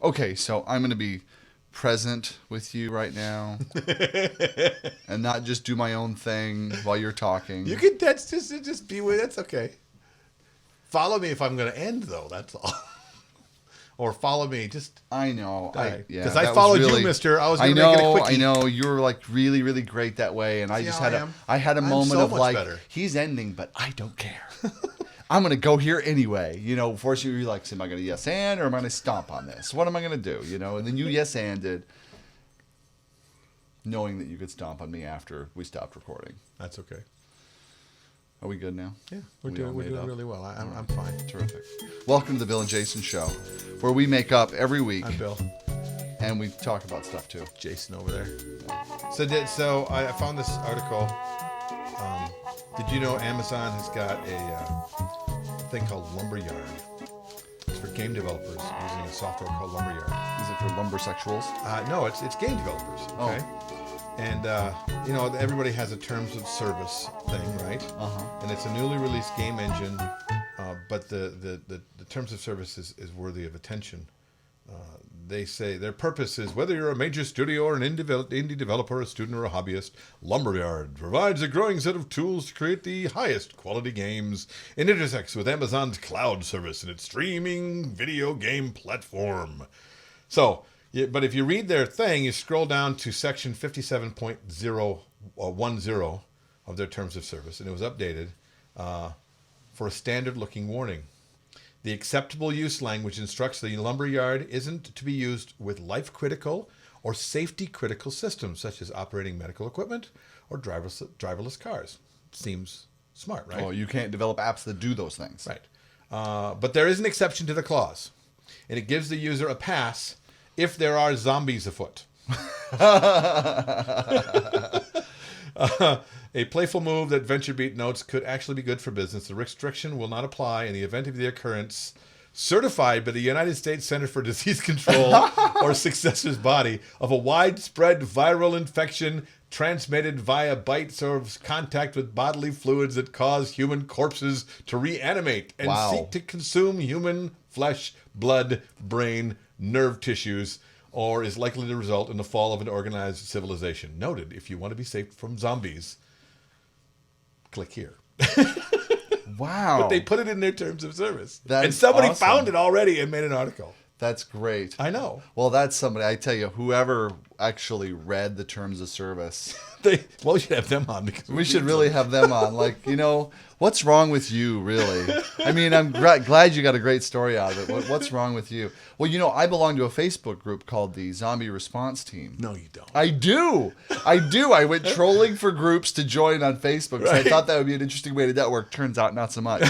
Okay, so I'm gonna be present with you right now, and not just do my own thing while you're talking. You can just be with. That's okay. Follow me if I'm going to end, though. That's all. Or follow me. Just I know, because I followed you, Mister. I was going to make it a quickie. I know you were like really, really great that way, and I just had a moment of like, he's ending, but I don't care. I'm going to go here anyway. You know, force you, you're like, am I going to yes and or am I going to stomp on this? What am I going to do? You know, and then you yes anded, knowing that you could stomp on me after we stopped recording. That's okay. Are we good now? Yeah, we're doing really well. I'm fine. Terrific. Welcome to the Bill and Jason Show, where we make up every week. I'm Bill. And we talk about stuff too. Jason over there. So I found this article. Did you know Amazon has got a thing called Lumberyard? It's for game developers using a software called Lumberyard. Is it for lumbersexuals? No, it's game developers. Okay. Oh. And everybody has a terms of service thing, right? Uh-huh. And it's a newly released game engine, but the terms of service is worthy of attention. They say their purpose is whether you're a major studio or an indie developer, a student or a hobbyist, Lumberyard provides a growing set of tools to create the highest quality games and intersects with Amazon's cloud service and its streaming video game platform. So, but if you read their thing, you scroll down to section 57.010 of their terms of service, and it was updated for a standard-looking warning. The acceptable use language instructs the Lumberyard isn't to be used with life-critical or safety-critical systems, such as operating medical equipment or driverless cars. Seems smart, right? Oh, you can't develop apps that do those things. Right. But there is an exception to the clause, and it gives the user a pass if there are zombies afoot. A playful move that VentureBeat notes could actually be good for business. The restriction will not apply in the event of the occurrence certified by the United States Center for Disease Control or successor's body of a widespread viral infection transmitted via bites or contact with bodily fluids that cause human corpses to reanimate and seek to consume human flesh, blood, brain, nerve tissues, or is likely to result in the fall of an organized civilization. Noted, if you want to be safe from zombies, click here. Wow. But they put it in their terms of service. That's somebody awesome. found it already and made an article. That's great. I know. Well, that's somebody, I tell you, whoever actually read the terms of service. We should have them on. Because we should really have them on. Like, what's wrong with you, really? I mean, I'm glad you got a great story out of it. What's wrong with you? Well, I belong to a Facebook group called the Zombie Response Team. No, you don't. I do. I went trolling for groups to join on Facebook because I thought that would be an interesting way to network. Turns out not so much.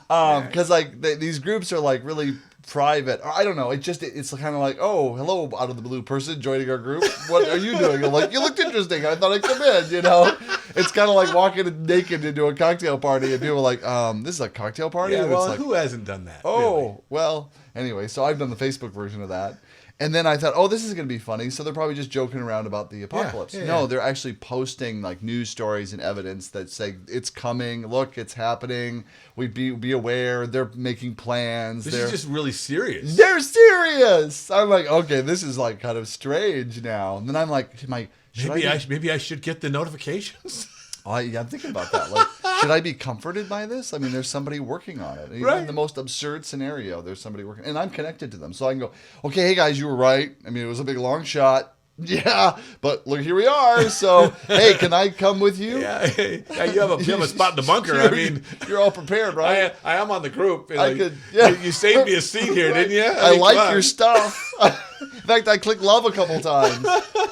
Because these groups are like really private. I don't know. It's kind of like, oh, hello, out of the blue person joining our group. What are you doing? I'm like, you looked interesting. I thought I'd come in. It's kind of like walking naked into a cocktail party, and people are like, this is a cocktail party. Yeah, and well, it's like, who hasn't done that? Oh, really? Well. Anyway, so I've done the Facebook version of that. And then I thought, oh, this is going to be funny. So they're probably just joking around about the apocalypse. No, they're actually posting like news stories and evidence that say it's coming. Look, it's happening. Be aware. They're making plans. This is just really serious. They're serious. I'm like, okay, this is like kind of strange now. And then I'm like, maybe I should get the notifications. I'm thinking about that. Like, should I be comforted by this? I mean, there's somebody working on it. Even in the most absurd scenario, there's somebody working. And I'm connected to them. So I can go, okay, hey, guys, you were right. I mean, it was a big, long shot. Yeah, but look, here we are. So, hey, can I come with you? Yeah, you have a spot in the bunker. I mean, you're all prepared, right? I am on the group. You saved me a seat here, didn't you? I like your stuff. In fact, I clicked love a couple times.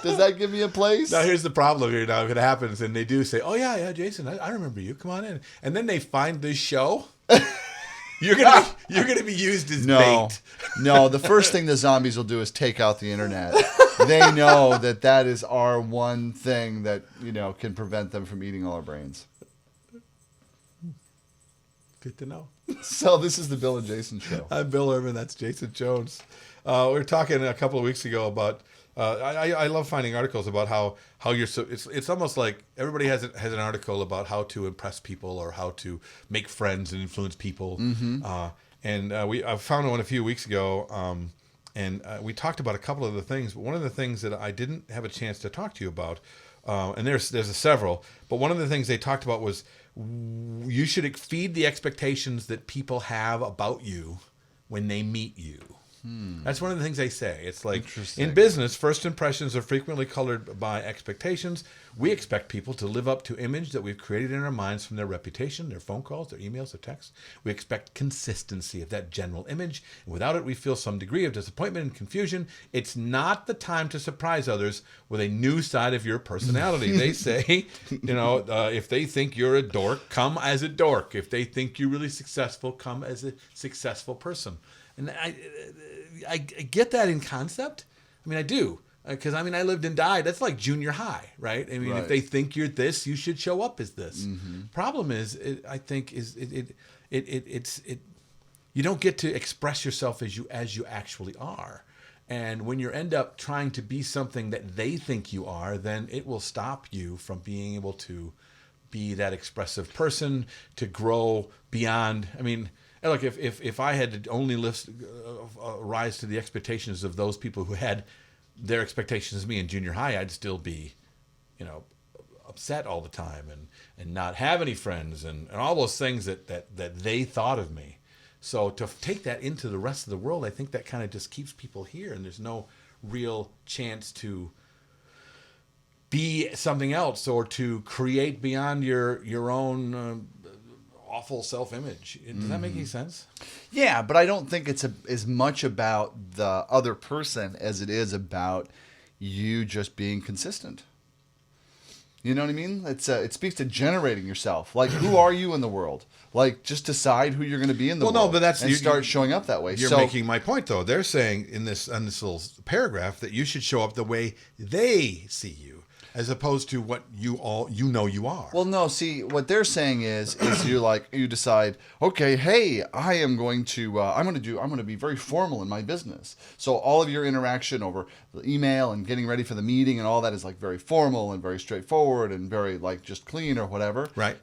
Does that give me a place? Now, here's the problem here. Now, if it happens, and they do say, oh, yeah, Jason, I remember you. Come on in. And then they find this show. You're gonna be used as bait. No, the first thing the zombies will do is take out the internet. They know that is our one thing that can prevent them from eating all our brains. Good to know. So this is the Bill and Jason Show. I'm Bill Hermann. That's Jason Jones. We were talking a couple of weeks ago about. I love finding articles about how you're so. It's almost like everybody has an article about how to impress people or how to make friends and influence people. Mm-hmm. And I found one a few weeks ago, and we talked about a couple of the things. But one of the things that I didn't have a chance to talk to you about, and there's several, but one of the things they talked about was you should feed the expectations that people have about you when they meet you. That's one of the things they say. It's like in business, first impressions are frequently colored by expectations. We expect people to live up to image that we've created in our minds from their reputation, their phone calls, their emails, their texts. We expect consistency of that general image. And without it, we feel some degree of disappointment and confusion. It's not the time to surprise others with a new side of your personality. They say, if they think you're a dork, come as a dork. If they think you're really successful, come as a successful person. And I get that in concept. I mean, I do. Because, I lived and died. That's like junior high, right? I mean, if they think you're this, you should show up as this. Problem is, you don't get to express yourself as you actually are. And when you end up trying to be something that they think you are, then it will stop you from being able to be that expressive person, to grow beyond. I mean, look, if I had to only rise to the expectations of those people who had their expectations of me in junior high, I'd still be, upset all the time and not have any friends and all those things that they thought of me. So to take that into the rest of the world, I think that kind of just keeps people here, and there's no real chance to be something else or to create beyond your own awful self-image. Does that make any sense? Yeah, but I don't think it's as much about the other person as it is about you just being consistent. You know what I mean? It speaks to generating yourself. Like, who are you in the world? Like, just decide who you're going to be in the world. Well, no, but that's and start showing up that way. You're making my point, though. They're saying in this little paragraph that you should show up the way they see you, as opposed to what you are. Well, no. See, what they're saying is you decide, okay, hey, I'm going to be very formal in my business. So all of your interaction over the email and getting ready for the meeting and all that is like very formal and very straightforward and very like just clean or whatever. Right.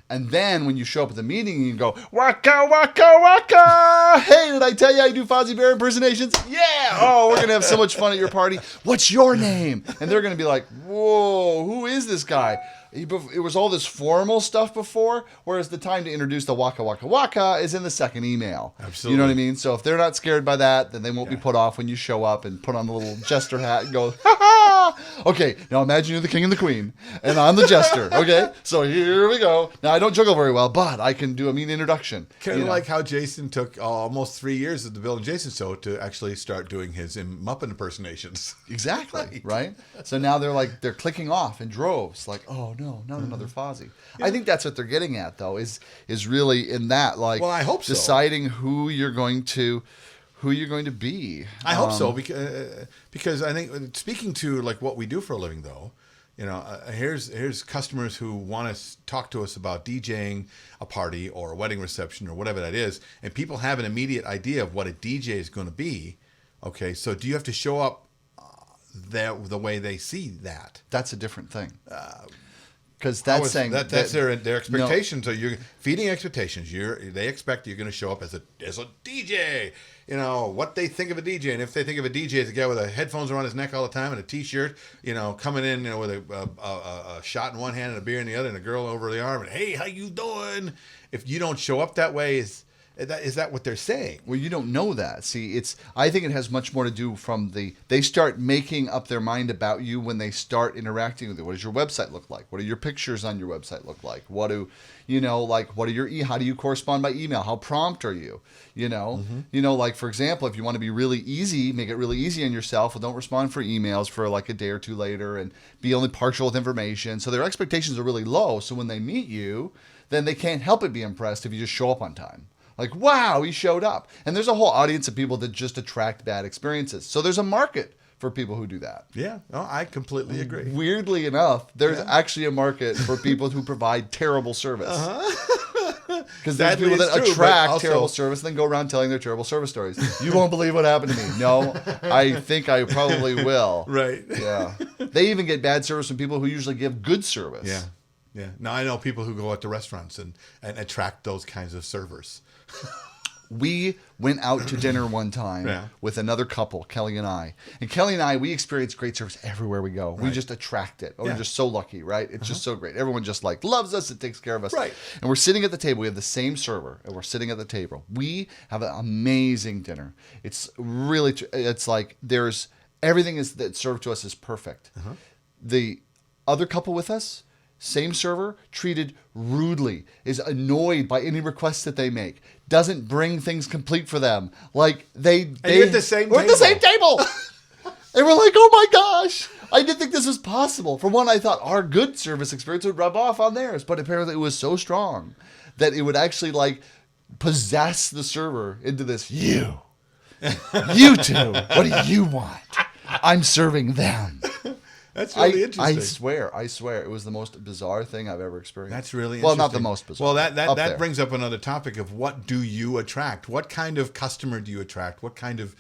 And then when you show up at the meeting, you go, waka, waka, waka. Hey, did I tell you I do Fozzie Bear impersonations? Yeah. Oh, we're going to have so much fun at your party. What's your name? And they're going to be like, whoa, who is this guy? It was all this formal stuff before, whereas the time to introduce the waka waka waka is in the second email. Absolutely. You know what I mean? So if they're not scared by that, then they won't be put off when you show up and put on the little jester hat and go, ha ha! Okay, now imagine you're the king and the queen, and I'm the jester, okay? So here we go. Now, I don't juggle very well, but I can do a mean introduction. Kind of like how Jason took almost 3 years at the Bill and Jason show to actually start doing his Muppet impersonations. Exactly, right? So now they're clicking off in droves, like, oh no, not another Fozzie. Yeah. I think that's what they're getting at, though, is really in that, like, well, I hope so. Deciding who you're going to be. I hope so, because I think, speaking to like what we do for a living, though, here's customers who want to talk to us about DJing a party or a wedding reception or whatever that is, and people have an immediate idea of what a DJ is going to be. Okay, so do you have to show up the way they see that? That's a different thing. Because that's saying that's their expectations. No. So you're feeding expectations. They expect you're going to show up as a DJ. What they think of a DJ, and if they think of a DJ as a guy with headphones around his neck all the time and a T-shirt, coming in, with a shot in one hand and a beer in the other, and a girl over the arm, and hey, how you doing? If you don't show up that way, is that what they're saying? Well, you don't know that. See, I think it has much more to do from they start making up their mind about you when they start interacting with you. What does your website look like? What do your pictures on your website look like? What do what are how do you correspond by email? How prompt are you? Like, for example, if you want to be really easy, make it really easy on yourself. Well, don't respond for emails for like a day or two later and be only partial with information. So their expectations are really low. So when they meet you, then they can't help but be impressed if you just show up on time. Like, wow, he showed up. And there's a whole audience of people that just attract bad experiences. So there's a market for people who do that. Yeah, no, I completely agree. Weirdly enough, there's actually a market for people who provide terrible service. Because there's people that attract terrible service and then go around telling their terrible service stories. You won't believe what happened to me. No, I think I probably will. Right. Yeah. They even get bad service from people who usually give good service. Yeah. Yeah. Now, I know people who go out to restaurants and attract those kinds of servers. We went out to dinner one time Yeah. with another couple, Kelly and I. And Kelly and I, we experience great service everywhere we go. We just attract it. We're Yeah. just so lucky, right? It's just so great. Everyone just like loves us and takes care of us. Right. And we're sitting at the table. We have the same server, and we're sitting at the table. We have an amazing dinner. It's really, it's like there's everything is that's served to us is perfect. The other couple with us, same server, treated rudely, is annoyed by any requests that they make, doesn't bring things complete for them. Like they you're at the same we're at the table. same table. And we're like, oh my gosh, I didn't think this was possible. For one, I thought our good service experience would rub off on theirs, but apparently it was so strong that it would actually like possess the server into this, you two, what do you want? I'm serving them. That's really interesting. I swear, it was the most bizarre thing I've ever experienced. That's really well, interesting. not the most bizarre. Well, that there. brings up another topic of what do you attract? What kind of customer do you attract? What kind of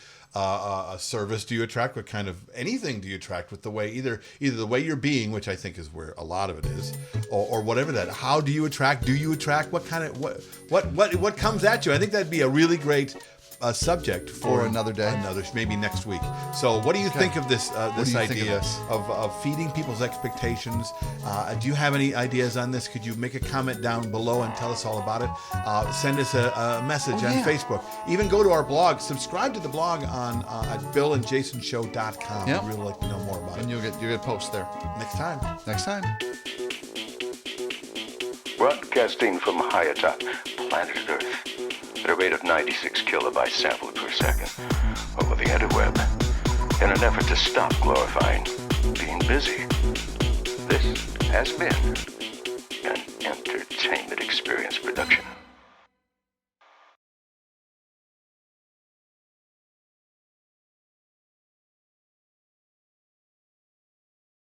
service do you attract? What kind of anything do you attract with the way either the way you're being, which I think is where a lot of it is, or whatever that. How do you attract? Do you attract? What kind of what comes at you? I think that'd be a really great subject for another day, maybe next week. So, what do you think of this idea of feeding people's expectations? Do you have any ideas on this? Could you make a comment down below and tell us all about it? Send us a message on Facebook. Even go to our blog. Subscribe to the blog on at BillAndJasonShow.com. Yep. I'd really like to know more about it. And you'll get posts there Next time. Broadcasting from high atop planet Earth at a rate of 96 kilobytes sample per second over the interweb in an effort to stop glorifying being busy. This has been an entertainment experience production.